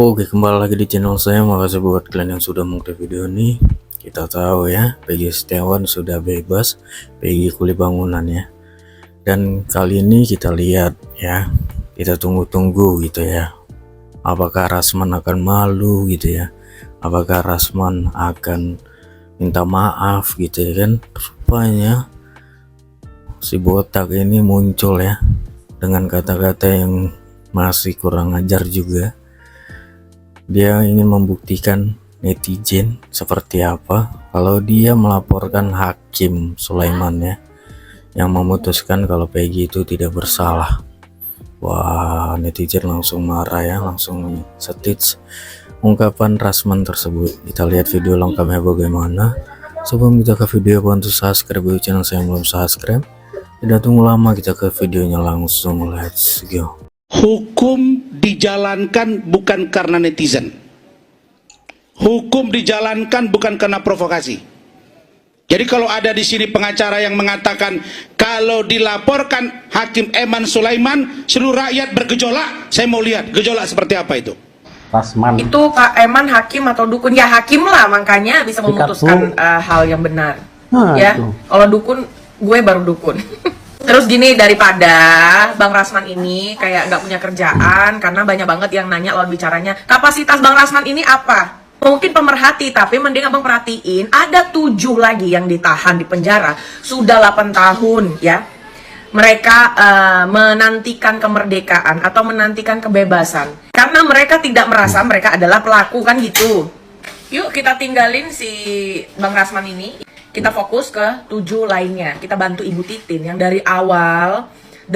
Oke, kembali lagi di channel saya. Makasih buat kalian yang sudah mengklik video ini. Kita tahu ya, Peggy Setiawan sudah bebas, Peggy kuli bangunan ya. Dan kali ini kita lihat ya, kita tunggu-tunggu gitu ya. Apakah Rasman akan malu gitu ya? Apakah Rasman akan minta maaf gitu ya kan? Rupanya si botak ini muncul ya dengan kata-kata yang masih kurang ajar juga. Dia ingin membuktikan netizen seperti apa kalau dia melaporkan Hakim Sulaiman ya, yang memutuskan kalau Peggy itu tidak bersalah. Wah, netizen langsung marah ya, langsung setits ungkapan Rasman tersebut. Kita lihat video lengkapnya bagaimana. Sebelum kita ke video, bantu subscribe channel saya yang belum subscribe. Tidak tunggu lama, kita ke videonya langsung. Let's go. Hukum dijalankan bukan karena netizen. Hukum dijalankan bukan karena provokasi. Jadi kalau ada di sini pengacara yang mengatakan kalau dilaporkan Hakim Eman Sulaiman seluruh rakyat bergejolak, saya mau lihat gejolak seperti apa itu. Rasman. Itu Pak Eman hakim atau dukun? Ya hakim lah, makanya bisa memutuskan hal yang benar. Ya, kalau dukun, gue baru dukun. Terus gini, daripada Bang Rasman ini kayak nggak punya kerjaan, karena banyak banget yang nanya lawan bicaranya, kapasitas Bang Rasman ini apa? Mungkin pemerhati, tapi mending abang perhatiin, ada 7 lagi yang ditahan di penjara, sudah 8 tahun ya. Mereka menantikan kemerdekaan atau menantikan kebebasan, karena mereka tidak merasa mereka adalah pelaku, kan gitu. Yuk kita tinggalin si Bang Rasman ini. Kita fokus ke 7 lainnya. Kita bantu Ibu Titin yang dari awal 8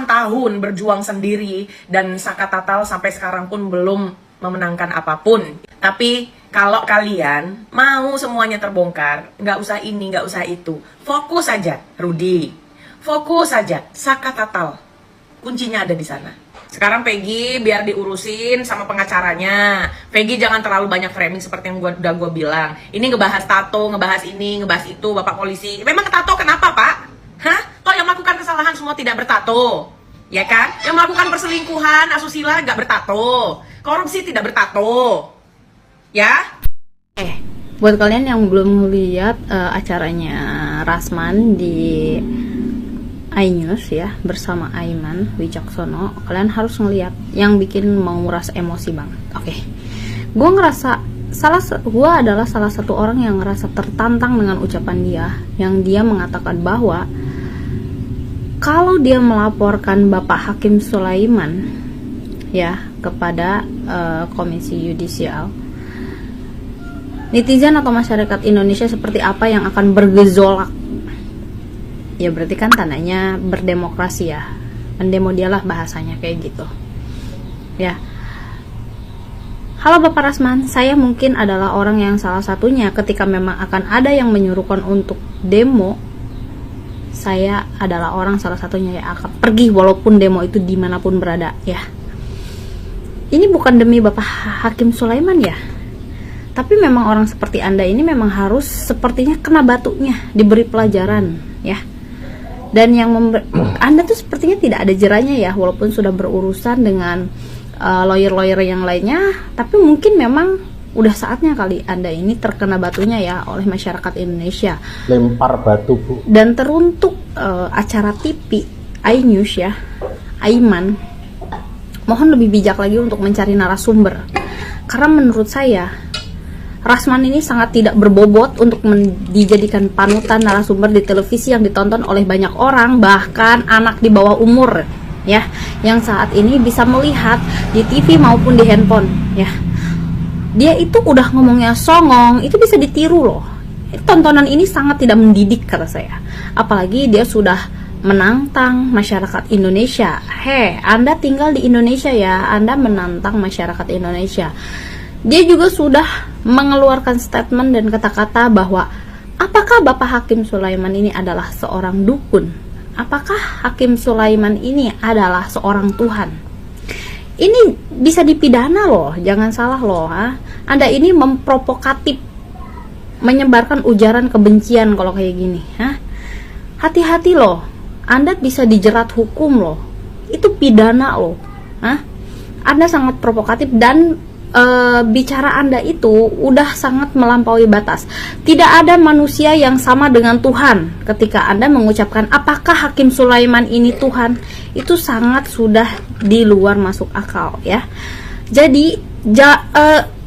tahun berjuang sendiri dan Saka Tatal sampai sekarang pun belum memenangkan apapun. Tapi kalau kalian mau semuanya terbongkar, nggak usah ini, nggak usah itu. Fokus saja, Rudi. Fokus saja, Saka Tatal. Kuncinya ada di sana. Sekarang Peggy biar diurusin sama pengacaranya. Peggy jangan terlalu banyak framing seperti yang udah gue bilang. Ini ngebahas tato, ngebahas ini, ngebahas itu, Bapak polisi. Memang tato kenapa, Pak? Hah? Kok yang melakukan kesalahan semua tidak bertato? Ya kan? Yang melakukan perselingkuhan, asusila nggak bertato. Korupsi tidak bertato. Ya? Buat kalian yang belum lihat acaranya Rasman di iNews ya bersama Aiman Wicaksono, kalian harus ngeliat yang bikin mau nguras emosi banget. Oke, gue ngerasa gue adalah salah satu orang yang ngerasa tertantang dengan ucapan dia, yang dia mengatakan bahwa kalau dia melaporkan Bapak Hakim Sulaiman ya kepada Komisi Yudisial, netizen atau masyarakat Indonesia seperti apa yang akan bergejolak. Ya berarti kan tandanya berdemokrasi ya, mendemo dialah bahasanya kayak gitu ya. Halo Bapak Rasman, saya mungkin adalah orang yang salah satunya ketika memang akan ada yang menyuruhkan untuk demo. Saya adalah orang salah satunya yang akan pergi walaupun demo itu dimanapun berada ya. Ini bukan demi Bapak Hakim Sulaiman ya, tapi memang orang seperti Anda ini memang harus sepertinya kena batunya, diberi pelajaran ya. Dan yang Anda tuh sepertinya tidak ada jerahnya ya, walaupun sudah berurusan dengan lawyer-lawyer yang lainnya, tapi mungkin memang udah saatnya kali Anda ini terkena batunya ya oleh masyarakat Indonesia. Lempar batu, Bu. Dan teruntuk acara TV iNews ya, Aiman, mohon lebih bijak lagi untuk mencari narasumber, karena menurut saya Rasman ini sangat tidak berbobot untuk dijadikan panutan narasumber di televisi yang ditonton oleh banyak orang, bahkan anak di bawah umur ya, yang saat ini bisa melihat di TV maupun di handphone ya. Dia itu udah ngomongnya songong, itu bisa ditiru loh. Tontonan ini sangat tidak mendidik kata saya. Apalagi dia sudah menantang masyarakat Indonesia. Anda tinggal di Indonesia ya, Anda menantang masyarakat Indonesia. Dia juga sudah mengeluarkan statement dan kata-kata bahwa apakah Bapak Hakim Sulaiman ini adalah seorang dukun? Apakah Hakim Sulaiman ini adalah seorang Tuhan? Ini bisa dipidana loh, jangan salah loh. Anda ini memprovokatif, menyebarkan ujaran kebencian kalau kayak gini. Hati-hati loh, Anda bisa dijerat hukum loh. Itu pidana loh. Anda sangat provokatif dan bicara Anda itu udah sangat melampaui batas. Tidak ada manusia yang sama dengan Tuhan. Ketika Anda mengucapkan apakah Hakim Sulaiman ini Tuhan, itu sangat sudah di luar masuk akal ya. Jadi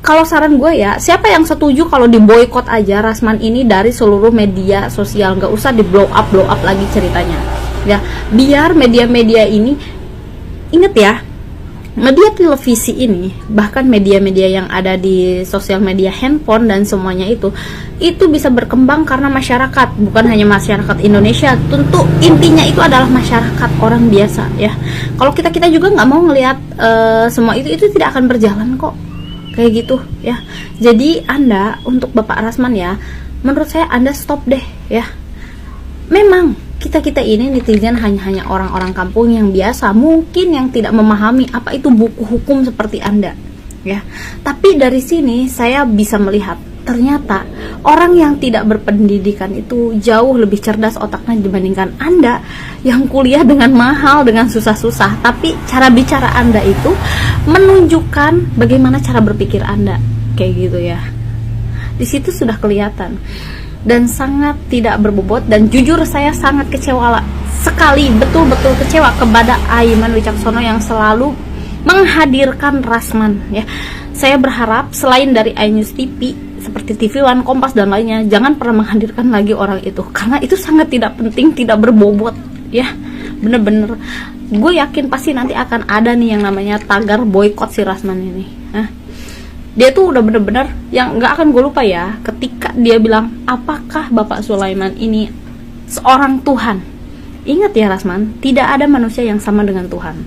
kalau saran gue ya, siapa yang setuju kalau diboykot aja Rasman ini dari seluruh media sosial, nggak usah di blow up lagi ceritanya ya, biar media-media ini, inget ya, media televisi ini, bahkan media-media yang ada di sosial media handphone dan semuanya itu bisa berkembang karena masyarakat, bukan hanya masyarakat Indonesia, tentu intinya itu adalah masyarakat orang biasa ya. Kalau kita juga nggak mau ngelihat semua itu tidak akan berjalan kok kayak gitu ya. Jadi Anda, untuk Bapak Rasman ya, menurut saya Anda stop deh ya. Memang kita ini netizen hanya orang-orang kampung yang biasa, mungkin yang tidak memahami apa itu buku hukum seperti Anda ya. Tapi dari sini saya bisa melihat ternyata orang yang tidak berpendidikan itu jauh lebih cerdas otaknya dibandingkan Anda yang kuliah dengan mahal, dengan susah-susah, tapi cara bicara Anda itu menunjukkan bagaimana cara berpikir Anda kayak gitu ya. Di situ sudah kelihatan dan sangat tidak berbobot, dan jujur saya sangat kecewa sekali, betul-betul kecewa kepada Aiman Wicaksono yang selalu menghadirkan Rasman ya. Saya berharap selain dari iNews TV seperti TV One, Kompas dan lainnya, jangan pernah menghadirkan lagi orang itu, karena itu sangat tidak penting, tidak berbobot ya. Bener-bener gue yakin pasti nanti akan ada nih yang namanya tagar boykot si Rasman ini. Dia tuh udah bener-bener yang nggak akan gue lupa ya, ketika dia bilang apakah Bapak Sulaiman ini seorang Tuhan. Ingat ya Rasman, tidak ada manusia yang sama dengan Tuhan.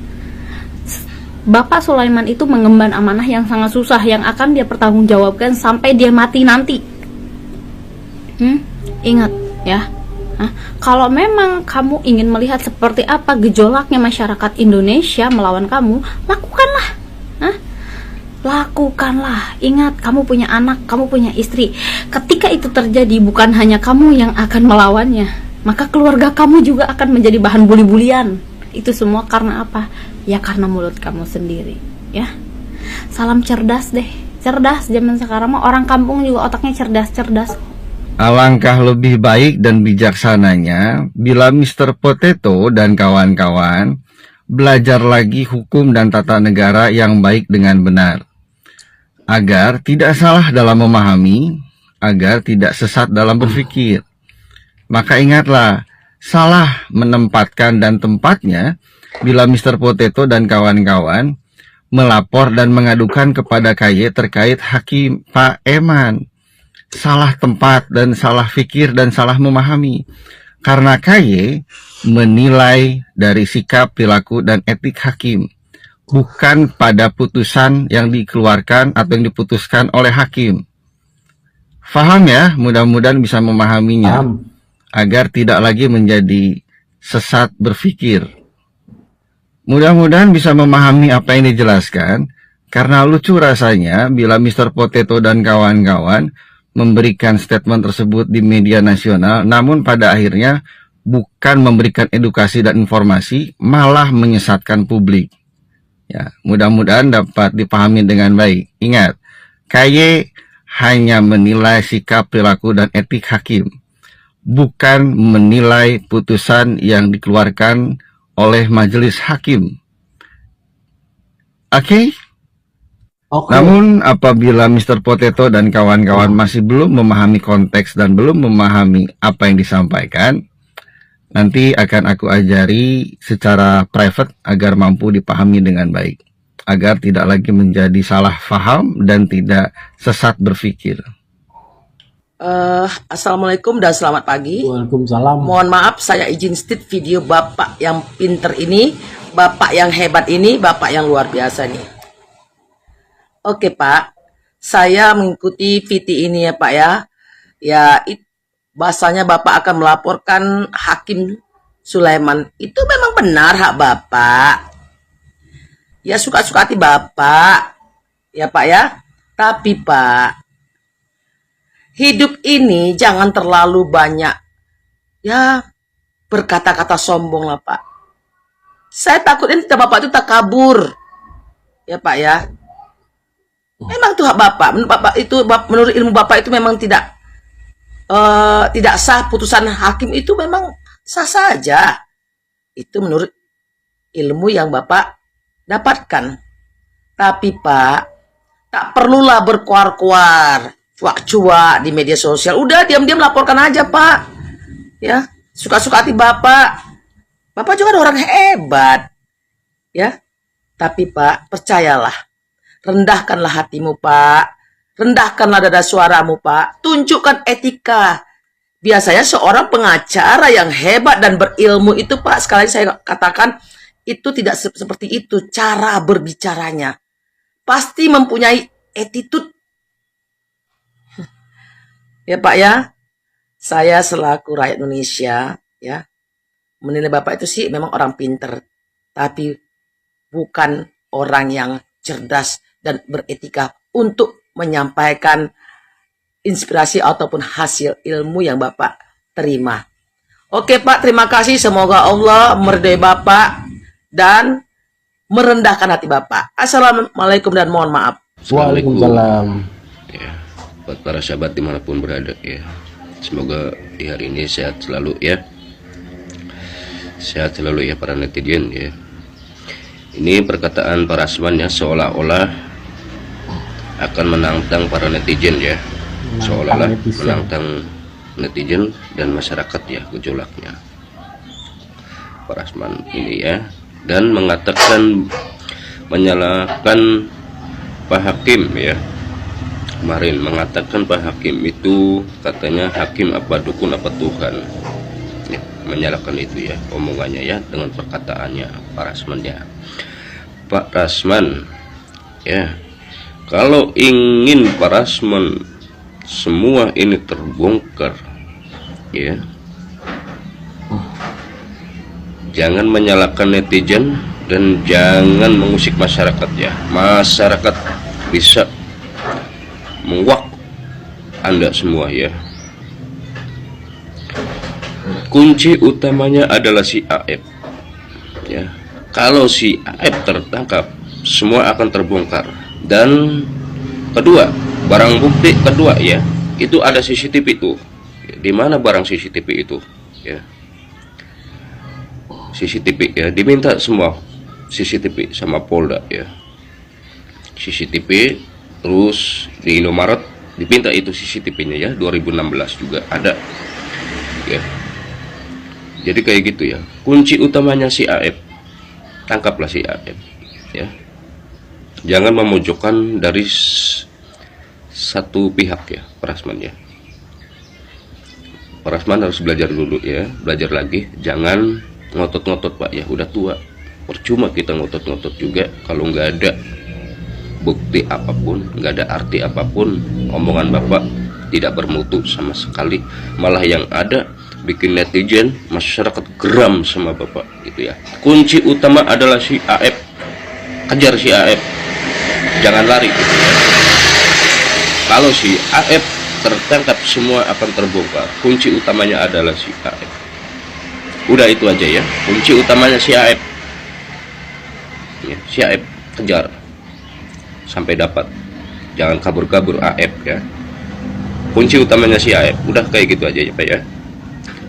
Bapak Sulaiman itu mengemban amanah yang sangat susah, yang akan dia pertanggungjawabkan sampai dia mati nanti. Ingat ya. Kalau memang kamu ingin melihat seperti apa gejolaknya masyarakat Indonesia melawan kamu, lakukanlah. Lakukanlah. Ingat, kamu punya anak, kamu punya istri. Ketika itu terjadi, bukan hanya kamu yang akan melawannya, maka keluarga kamu juga akan menjadi bahan buli-bulian. Itu semua karena apa? Ya karena mulut kamu sendiri ya. Salam cerdas deh. Cerdas zaman sekarang mah, orang kampung juga otaknya cerdas-cerdas. Alangkah lebih baik dan bijaksananya bila Mr. Potato dan kawan-kawan belajar lagi hukum dan tata negara yang baik dengan benar, agar tidak salah dalam memahami, agar tidak sesat dalam berpikir. Maka ingatlah, salah menempatkan dan tempatnya bila Mr. Potato dan kawan-kawan melapor dan mengadukan kepada KY terkait Hakim Pak Eman. Salah tempat dan salah fikir dan salah memahami. Karena KY menilai dari sikap, perilaku, dan etik hakim, bukan pada putusan yang dikeluarkan atau yang diputuskan oleh hakim. Faham ya? Mudah-mudahan bisa memahaminya. Agar tidak lagi menjadi sesat berpikir. Mudah-mudahan bisa memahami apa yang dijelaskan, karena lucu rasanya bila Mr. Potato dan kawan-kawan memberikan statement tersebut di media nasional, namun pada akhirnya bukan memberikan edukasi dan informasi, malah menyesatkan publik. Ya, mudah-mudahan dapat dipahami dengan baik. Ingat, KY hanya menilai sikap, perilaku, dan etik hakim, bukan menilai putusan yang dikeluarkan oleh majelis hakim. Oke? Namun apabila Mr. Potato dan kawan-kawan masih belum memahami konteks dan belum memahami apa yang disampaikan, nanti akan aku ajari secara private agar mampu dipahami dengan baik, agar tidak lagi menjadi salah faham dan tidak sesat berpikir. Assalamualaikum dan selamat pagi. Waalaikumsalam. Mohon maaf, saya izin state video Bapak yang pinter ini, Bapak yang hebat ini, Bapak yang luar biasa nih. Oke Pak, saya mengikuti VT ini ya Pak ya. Ya, bahasanya Bapak akan melaporkan Hakim Sulaiman. Itu memang benar hak Bapak. Ya suka-suka hati Bapak. Ya Pak ya. Tapi Pak, hidup ini jangan terlalu banyak ya berkata-kata sombong lah Pak. Saya takutnya Bapak itu takabur. Ya Pak ya. Memang itu hak bapak. Menurut ilmu bapak itu memang tidak sah. Putusan hakim itu memang sah saja. Itu menurut ilmu yang bapak dapatkan. Tapi Pak, tak perlulah berkuar-kuar, cuak-cuak di media sosial. Udah diam-diam laporkan aja Pak. Ya, suka-suka hati bapak. Bapak juga ada orang hebat. Ya, tapi Pak, percayalah. Rendahkanlah hatimu Pak. Rendahkanlah dada suaramu Pak. Tunjukkan etika. Biasanya seorang pengacara yang hebat dan berilmu itu Pak, sekali lagi saya katakan, itu tidak seperti itu cara berbicaranya. Pasti mempunyai attitude. Ya Pak ya, saya selaku rakyat Indonesia ya, menilai Bapak itu sih memang orang pinter, tapi bukan orang yang cerdas dan beretika untuk menyampaikan inspirasi ataupun hasil ilmu yang Bapak terima. Oke Pak, terima kasih. Semoga Allah meridai Bapak dan merendahkan hati Bapak. Assalamualaikum dan mohon maaf. Waalaikumsalam. Ya, buat para sahabat dimanapun berada ya, semoga di hari ini sehat selalu ya. Sehat selalu ya para netizen ya. Ini perkataan Pak Rasman ya, seolah-olah akan menantang para netizen ya, seolah-olah menantang netizen dan masyarakat ya, gejolaknya Pak Rasman ini ya, dan mengatakan menyalahkan Pak Hakim ya. Kemarin mengatakan Pak Hakim itu katanya hakim apa dukun apa Tuhan ya, menyalahkan itu ya omongannya ya, dengan perkataannya Pak Rasman ya. Pak Rasman ya, kalau ingin Pak Rasman semua ini terbongkar ya, jangan menyalahkan netizen dan jangan mengusik masyarakat ya. Masyarakat bisa menguak Anda semua ya. Kunci utamanya adalah si AF ya. Kalau si AF tertangkap, semua akan terbongkar. Dan kedua, barang bukti kedua ya, itu ada CCTV itu. Di mana barang CCTV itu ya? CCTV ya, diminta semua CCTV sama Polda ya. CCTV, terus di Indomaret dipinta itu CCTV-nya ya, 2016 juga ada ya. Jadi kayak gitu ya. Kunci utamanya si AF, tangkaplah si AF ya. Jangan memojokkan dari satu pihak ya, Pak Rasman ya. Pak Rasman harus belajar dulu ya, belajar lagi. Jangan ngotot-ngotot Pak ya, udah tua. Percuma kita ngotot-ngotot juga kalau nggak ada bukti apapun, nggak ada arti apapun. Omongan Bapak tidak bermutu sama sekali, malah yang ada bikin netizen masyarakat geram sama Bapak gitu ya. Kunci utama adalah si AF, kejar si AF, jangan lari gitu ya. Kalau si AF tertangkap, semua akan terbongkar. Kunci utamanya adalah si AF. Udah itu aja ya, kunci utamanya si AF ya, si AF kejar sampai dapat, jangan kabur-kabur AF ya. Kunci utamanya si AF. Udah kayak gitu aja ya Pak ya.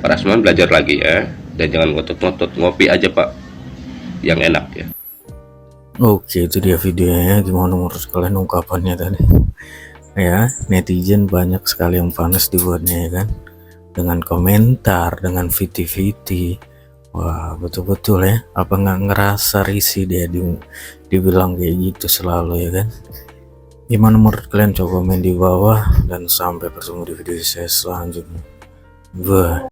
Pak Rasman belajar lagi ya, dan jangan ngotot-ngotot, ngopi aja Pak yang enak ya. Oke, itu dia videonya. Gimana menurut kalian ungkapannya tadi ya? Netizen banyak sekali yang panas dibuatnya ya kan, dengan komentar, dengan viti-viti. Wah, betul-betul ya, apa nggak ngerasa risih dia dibilang kayak gitu selalu ya kan. Gimana menurut kalian? Coba komen di bawah, dan sampai bertemu di video saya selanjutnya. Bye.